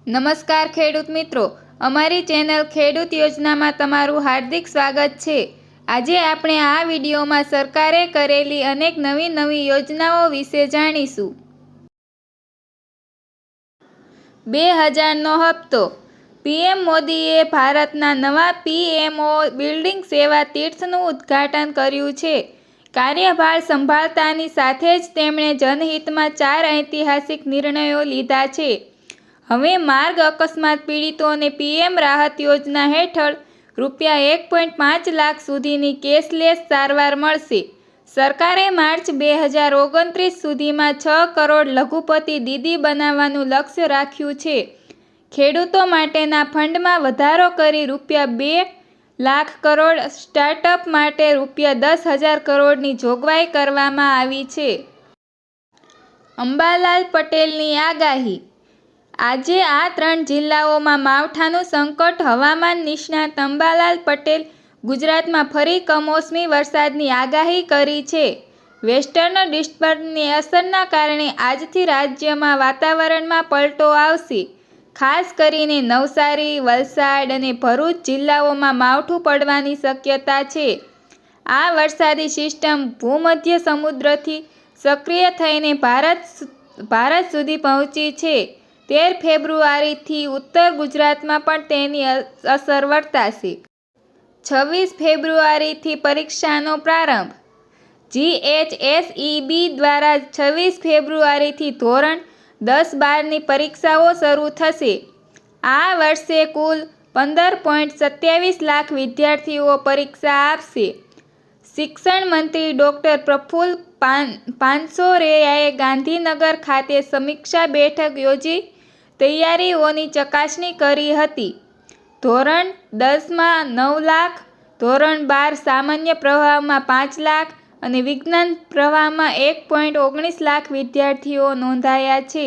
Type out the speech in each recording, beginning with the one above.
નમસ્કાર ખેડૂત મિત્રો, અમારી ચેનલ ખેડૂત યોજનામાં તમારું હાર્દિક સ્વાગત છે। આજે આપણે આ વિડીયોમાં સરકારે કરેલી અનેક નવી યોજનાઓ વિશે જાણીશું। 2000નો હપ્તો। પીએમ મોદીએ ભારતના નવા પીએમઓ બિલ્ડિંગ સેવા તીર્થનું ઉદ્ઘાટન કર્યું છે। કાર્યભાર સંભાળતાની સાથે જ તેમણે જનહિતમાં 4 ઐતિહાસિક નિર્ણયો લીધા છે। હવે માર્ગ અકસ્માત પીડિતોને પીએમ રાહત યોજના હેઠળ ₹1.5 લાખ સુધીની કેશલેસ સારવાર મળશે। સરકારે માર્ચ 2029 સુધીમાં 6 કરોડ લઘુપતિ દીદી બનાવવાનું લક્ષ્ય રાખ્યું છે। ખેડૂતો માટેના ફંડમાં વધારો કરી ₹2 લાખ કરોડ, સ્ટાર્ટઅપ માટે ₹10,000 કરોડની જોગવાઈ કરવામાં આવી છે। અંબાલાલ પટેલની આગાહી। આજે આ 3 જિલ્લાઓમાં માવઠાનું સંકટ। હવામાન નિષ્ણાત અંબાલાલ પટેલ ગુજરાતમાં ફરી કમોસમી વરસાદની આગાહી કરી છે। વેસ્ટર્ન ડિસ્ટર્બન્સની અસરના કારણે આજથી રાજ્યમાં વાતાવરણમાં પલટો આવશે। ખાસ કરીને નવસારી, વલસાડ અને ભરૂચ જિલ્લાઓમાં માવઠું પડવાની શક્યતા છે। આ વરસાદી સિસ્ટમ ભૂમધ્ય સમુદ્રથી સક્રિય થઈને ભારત સુધી પહોંચી છે। 13 ફેબ્રુઆરીથી ઉત્તર ગુજરાતમાં પણ તેની અસર વર્તાશે। 26 ફેબ્રુઆરીથી પરીક્ષાનો પ્રારંભ। જીએચએસઈબી દ્વારા 26 ફેબ્રુઆરીથી ધોરણ 10-12ની પરીક્ષાઓ શરૂ થશે। આ વર્ષે કુલ 15.27 લાખ વિદ્યાર્થીઓ પરીક્ષા આપશે। શિક્ષણ મંત્રી ડોક્ટર પ્રફુલ્લ પાનસરેયાએ ગાંધીનગર ખાતે સમીક્ષા બેઠક યોજી તૈયારીઓની ચકાસણી કરી હતી। ધોરણ 10માં 9 લાખ, ધોરણ 12 સામાન્ય પ્રવાહમાં 5 લાખ અને વિજ્ઞાન પ્રવાહમાં 1.19 લાખ વિદ્યાર્થીઓ નોંધાયા છે।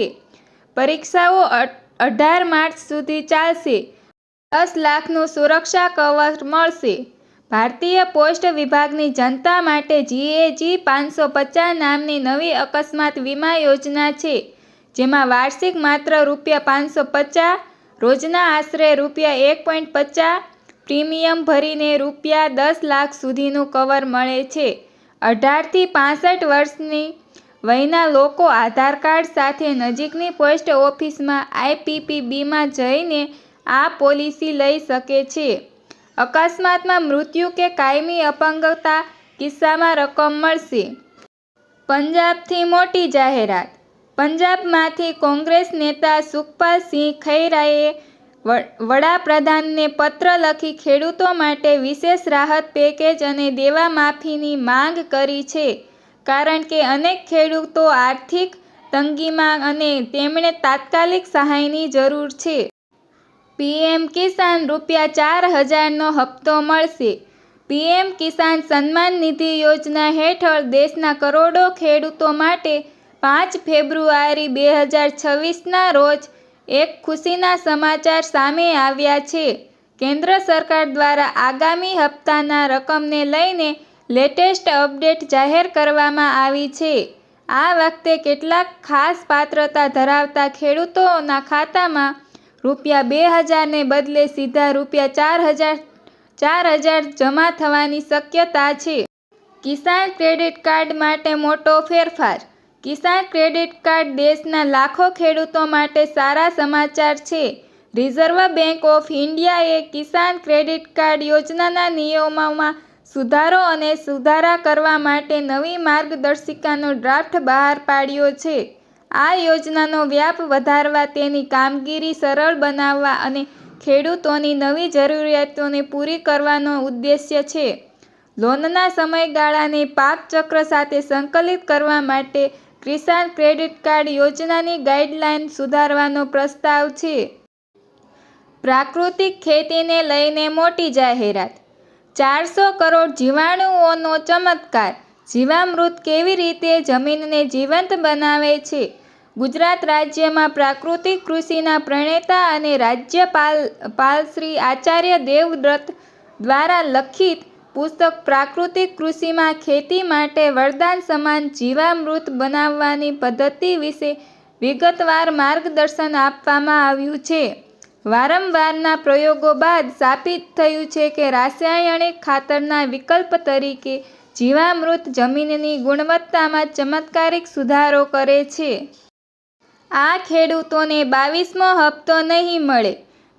પરીક્ષાઓ 18 માર્ચ સુધી ચાલશે। 10 લાખનું સુરક્ષા કવચ મળશે। ભારતીય પોસ્ટ વિભાગની જનતા માટે GAG 550 નામની નવી અકસ્માત વીમા યોજના છે, જેમાં વાર્ષિક માત્ર ₹550, રોજના આશરે ₹1.50 પ્રીમિયમ ભરીને ₹10 લાખ સુધીનું કવર મળે છે। 18 થી 65 વર્ષની વયના લોકો આધાર કાર્ડ સાથે નજીકની પોસ્ટ ઓફિસમાં IPPBમાં જઈને આ પોલિસી લઈ શકે છે। અકસ્માતમાં મૃત્યુ કે કાયમી અપંગતતા કિસ્સામાં રકમ મળશે। પંજાબથી મોટી જાહેરાત। પંજાબમાંથી કોંગ્રેસ નેતા સુખપાલ સિંહ ખૈરાએ વડાપ્રધાનને પત્ર લખી ખેડૂતો માટે વિશેષ રાહત પેકેજ અને દેવા માફીની માંગ કરી છે, કારણ કે અનેક ખેડૂતો આર્થિક તંગીમાં અને તેમને તાત્કાલિક સહાયની જરૂર છે। પીએમ કિસાન ₹4,000નો હપ્તો મળશે। પીએમ કિસાન સન્માન નિધિ યોજના હેઠળ દેશના કરોડો ખેડૂતો માટે 5 ફેબ્રુઆરી 2026ના રોજ એક ખુશીના સમાચાર સામે આવ્યા છે। કેન્દ્ર સરકાર દ્વારા આગામી હપ્તાના રકમને લઈને લેટેસ્ટ અપડેટ જાહેર કરવામાં આવી છે। આ વખતે કેટલાક ખાસ પાત્રતા ધરાવતા ખેડૂતોના ખાતામાં ₹2,000ને બદલે સીધા ₹4,000 જમા થવાની શક્યતા છે। કિસાન ક્રેડિટ કાર્ડ માટે મોટો ફેરફાર। કિસાન ક્રેડિટ કાર્ડ દેશના લાખો ખેડૂતો માટે સારા સમાચાર છે। રિઝર્વ બેંક ઓફ ઇન્ડિયાએ કિસાન ક્રેડિટ કાર્ડ યોજનાના નિયમોમાં સુધારો અને સુધારા કરવા માટે નવી માર્ગદર્શિકાનો ડ્રાફ્ટ બહાર પાડ્યો છે। આ યોજનાનો વ્યાપ વધારવા, તેની કામગીરી સરળ બનાવવા અને ખેડૂતોની નવી જરૂરિયાતોને પૂરી કરવાનો ઉદ્દેશ્ય છે। લોનના સમયગાળાને પાક ચક્ર સાથે સંકલિત કરવા માટે કિસાન ક્રેડિટ કાર્ડ યોજનાની ગાઈડલાઈન સુધારવાનો પ્રસ્તાવ છે। પ્રાકૃતિક ખેતીને લઈને મોટી જાહેરાત। 400 કરોડ જીવાણુઓનો ચમત્કાર। જીવામૃત કેવી રીતે જમીનને જીવંત બનાવે છે? ગુજરાત રાજ્યમાં પ્રાકૃતિક કૃષિના પ્રણેતા અને રાજ્યપાલશ્રી આચાર્ય દેવવ્રત દ્વારા લખિત પુસ્તક પ્રાકૃતિક કૃષિમાં ખેતી માટે વરદાન સમાન જીવામૃત બનાવવાની પદ્ધતિ વિશે વિગતવાર માર્ગદર્શન આપવામાં આવ્યું છે. વારંવારના પ્રયોગો બાદ સાબિત થયું છે કે રાસાયણિક ખાતરના વિકલ્પ તરીકે જીવામૃત જમીનની ગુણવત્તામાં ચમત્કારિક સુધારો કરે છે. આ ખેડૂતોને 22મો હપ્તો નહીં મળે.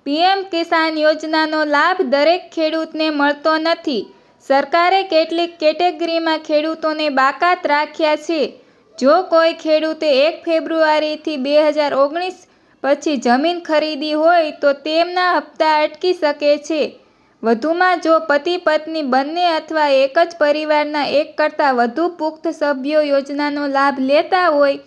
પીએમ કિસાન યોજનાનો લાભ દરેક ખેડૂતને મળતો નથી. સરકારે કેટલીક કેટેગરીમાં ખેડૂતોને બાકાત રાખ્યા છે. જો કોઈ ખેડૂતે 1 ફેબ્રુઆરીથી 2019 પછી જમીન ખરીદી હોય તો તેમના હપ્તા અટકી શકે છે. વધુમાં, જો પતિ-પત્ની બંને અથવા એક જ પરિવારના એક કરતાં વધુ પુખ્ત સભ્યો યોજનાનો લાભ લેતા હોય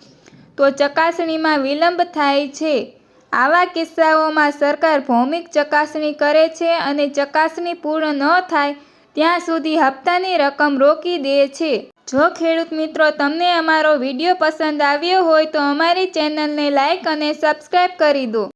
તો ચકાસણીમાં વિલંબ થાય છે. આવા કિસ્સાઓમાં સરકાર ભૌમિક ચકાસણી કરે છે અને ચકાસણી પૂર્ણ ન થાય ત્યાં સુધી હપ્તાની રકમ રોકી દે છે. જો ખેડૂત મિત્રો તમને અમારો વિડીયો પસંદ આવ્યો હોય તો અમારી ચેનલને લાઇક અને સબસ્ક્રાઇબ કરી દો.